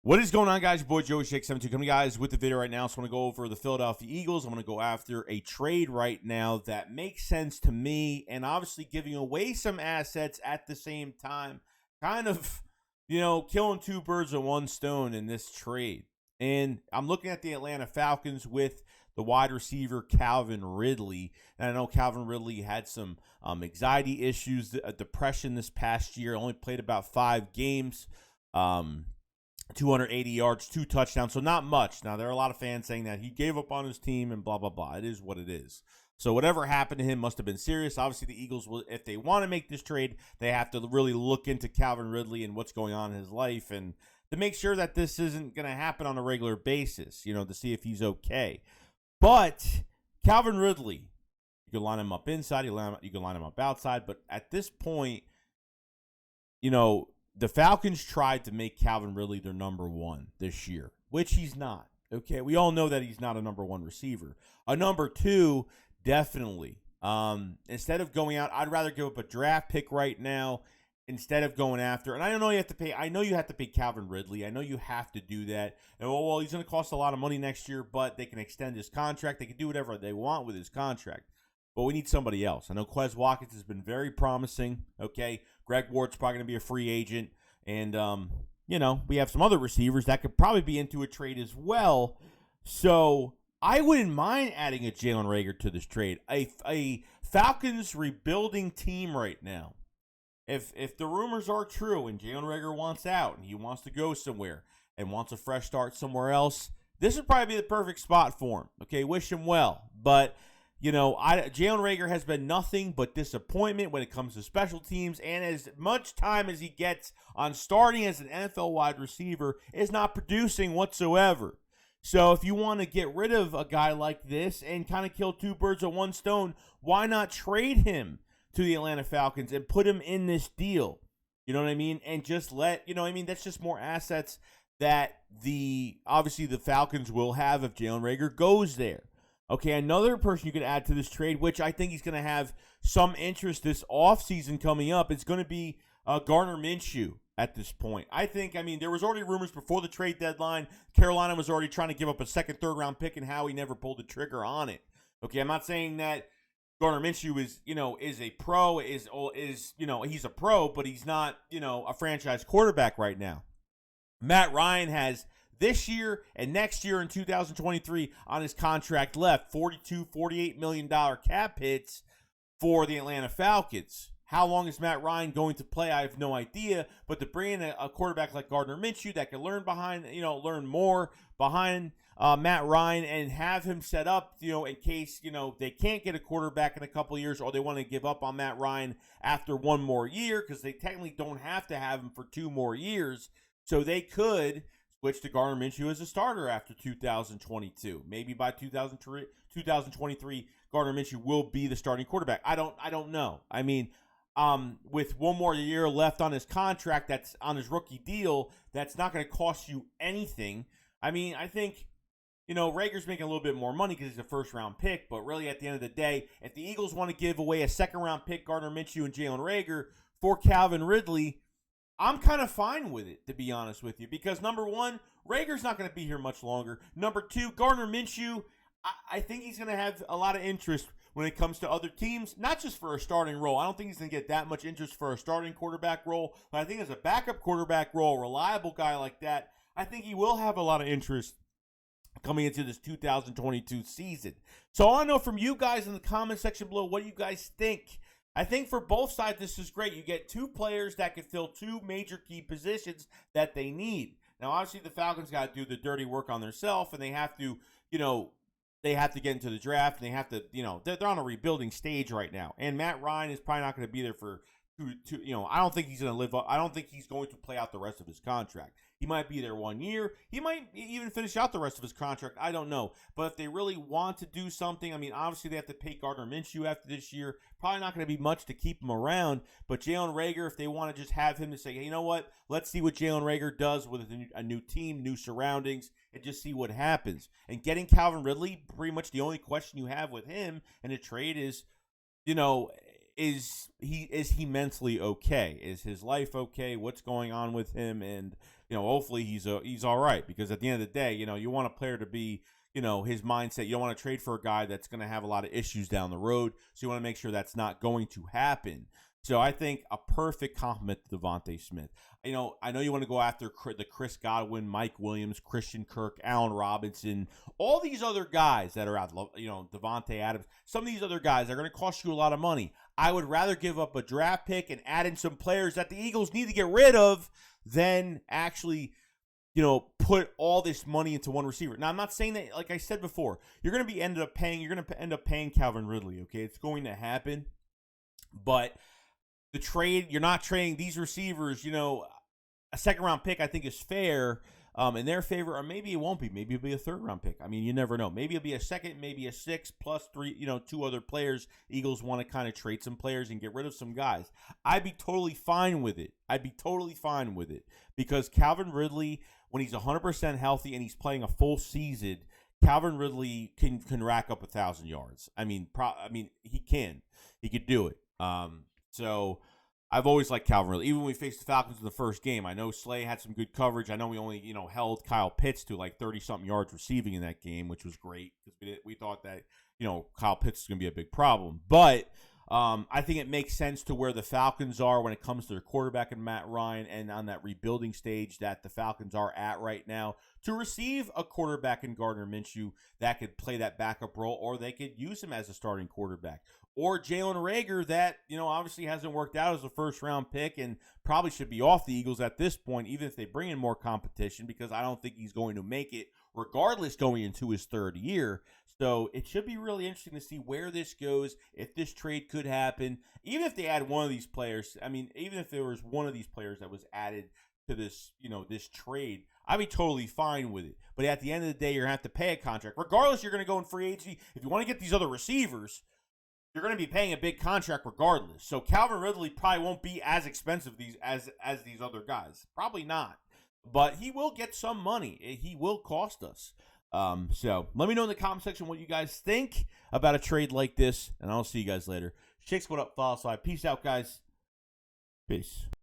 What is going on, guys? Your boy Joey Shake72 coming to you guys with the video right now. So I want to go over the Philadelphia Eagles. I'm going to go after a trade right now that makes sense to me, and obviously giving away some assets at the same time. Kind of, killing two birds with one stone in this trade. And I'm looking at the Atlanta Falcons with the wide receiver Calvin Ridley. And I know Calvin Ridley had some anxiety issues, depression this past year. Only played about 5 games. 280 yards, 2 touchdowns, so not much. Now, there are a lot of fans saying that he gave up on his team and blah, blah, blah. It is what it is. So whatever happened to him must have been serious. Obviously, the Eagles, if they want to make this trade, they have to really look into Calvin Ridley and what's going on in his life and to make sure that this isn't going to happen on a regular basis, to see if he's okay. But Calvin Ridley, you can line him up inside, you can line him up outside, but at this point, the Falcons tried to make Calvin Ridley their number one this year, which he's not. Okay, we all know that he's not a number one receiver. A number two, definitely. Instead of going out, I'd rather give up a draft pick right now instead of going after. And I don't know you have to pay. I know you have to pay Calvin Ridley. I know you have to do that. And well, he's going to cost a lot of money next year, but they can extend his contract. They can do whatever they want with his contract. But we need somebody else. I know Quez Watkins has been very promising. Okay, Greg Ward's probably going to be a free agent. And, we have some other receivers that could probably be into a trade as well. So I wouldn't mind adding a Jalen Reagor to this trade. A Falcons rebuilding team right now. If the rumors are true and Jalen Reagor wants out and he wants to go somewhere and wants a fresh start somewhere else, this would probably be the perfect spot for him. Okay, wish him well. But Jalen Reagor has been nothing but disappointment when it comes to special teams, and as much time as he gets on starting as an NFL wide receiver is not producing whatsoever. So if you want to get rid of a guy like this and kind of kill two birds with one stone, why not trade him to the Atlanta Falcons and put him in this deal? You know what I mean? And just that's just more assets that obviously the Falcons will have if Jalen Reagor goes there. Okay, another person you could add to this trade, which I think he's going to have some interest this offseason coming up, is going to be Gardner Minshew at this point. There was already rumors before the trade deadline. Carolina was already trying to give up a second, third round pick, and Howie never pulled the trigger on it. Okay, I'm not saying that Gardner Minshew is a pro, he's a pro, but he's not, a franchise quarterback right now. Matt Ryan has this year and next year in 2023 on his contract left, $48 million cap hits for the Atlanta Falcons. How long is Matt Ryan going to play? I have no idea. But to bring in a quarterback like Gardner Minshew that can learn more behind Matt Ryan and have him set up, in case, they can't get a quarterback in a couple of years or they want to give up on Matt Ryan after one more year because they technically don't have to have him for 2 more years. So they could switch to Gardner Minshew as a starter after 2022. Maybe by 2023, Gardner Minshew will be the starting quarterback. I don't know. With one more year left on his contract, that's on his rookie deal, that's not going to cost you anything. I think, Reagor's making a little bit more money because he's a first-round pick, but really at the end of the day, if the Eagles want to give away a second-round pick, Gardner Minshew and Jalen Reagor, for Calvin Ridley, I'm kind of fine with it, to be honest with you, because number one, Reagor's not going to be here much longer. Number two, Gardner Minshew, I think he's going to have a lot of interest when it comes to other teams, not just for a starting role. I don't think he's going to get that much interest for a starting quarterback role, but I think as a backup quarterback role, a reliable guy like that, I think he will have a lot of interest coming into this 2022 season. So I want to know from you guys in the comment section below, what do you guys think? I think for both sides, this is great. You get 2 players that can fill 2 major key positions that they need. Now, obviously, the Falcons got to do the dirty work on themselves, and they have to, they have to get into the draft, and they have to, they're on a rebuilding stage right now. And Matt Ryan is probably not going to be there for I don't think he's going to live up. I don't think he's going to play out the rest of his contract. He might be there 1 year. He might even finish out the rest of his contract. I don't know. But if they really want to do something, obviously they have to pay Gardner Minshew after this year. Probably not going to be much to keep him around. But Jalen Reagor, if they want to just have him to say, hey, you know what? Let's see what Jalen Reagor does with a new team, new surroundings, and just see what happens. And getting Calvin Ridley, pretty much the only question you have with him in a trade is, is he mentally okay? Is his life okay? What's going on with him? And hopefully he's all right, because at the end of the day, you want a player to be, his mindset. You don't want to trade for a guy that's going to have a lot of issues down the road. So you want to make sure that's not going to happen. So I think a perfect compliment to Devontae Smith. I know you want to go after the Chris Godwin, Mike Williams, Christian Kirk, Allen Robinson, all these other guys that are out, Devontae Adams. Some of these other guys are going to cost you a lot of money. I would rather give up a draft pick and add in some players that the Eagles need to get rid of than actually, put all this money into one receiver. Now, I'm not saying that, like I said before, you're going to end up paying Calvin Ridley, okay? It's going to happen. But the trade, you're not trading these receivers, a second-round pick I think is fair in their favor, or maybe it won't be. Maybe it'll be a third-round pick. I mean, you never know. Maybe it'll be a second, maybe a 6 plus 3, 2 other players. Eagles want to kind of trade some players and get rid of some guys. I'd be totally fine with it. Because Calvin Ridley, when he's 100% healthy and he's playing a full season, Calvin Ridley can rack up 1,000 yards. I mean, he can. He could do it. So I've always liked Calvin Ridley. Even when we faced the Falcons in the first game, I know Slay had some good coverage. I know we only, held Kyle Pitts to like 30-something yards receiving in that game, which was great because we thought that, Kyle Pitts is going to be a big problem. But I think it makes sense to where the Falcons are when it comes to their quarterback and Matt Ryan, and on that rebuilding stage that the Falcons are at right now, to receive a quarterback in Gardner Minshew that could play that backup role, or they could use him as a starting quarterback. Or Jalen Reagor that, obviously hasn't worked out as a first-round pick and probably should be off the Eagles at this point, even if they bring in more competition, because I don't think he's going to make it regardless going into his third year. So it should be really interesting to see where this goes, if this trade could happen. Even if they add one of these players, even if there was one of these players that was added to this, this trade, I'd be totally fine with it. But at the end of the day, you're going to have to pay a contract. Regardless, you're going to go in free agency. If you want to get these other receivers, you're going to be paying a big contract regardless. So Calvin Ridley probably won't be as expensive as these other guys. Probably not. But he will get some money. He will cost us. So let me know in the comment section what you guys think about a trade like this, and I'll see you guys later. SHAKESQUAD up, follow side. Peace out, guys. Peace.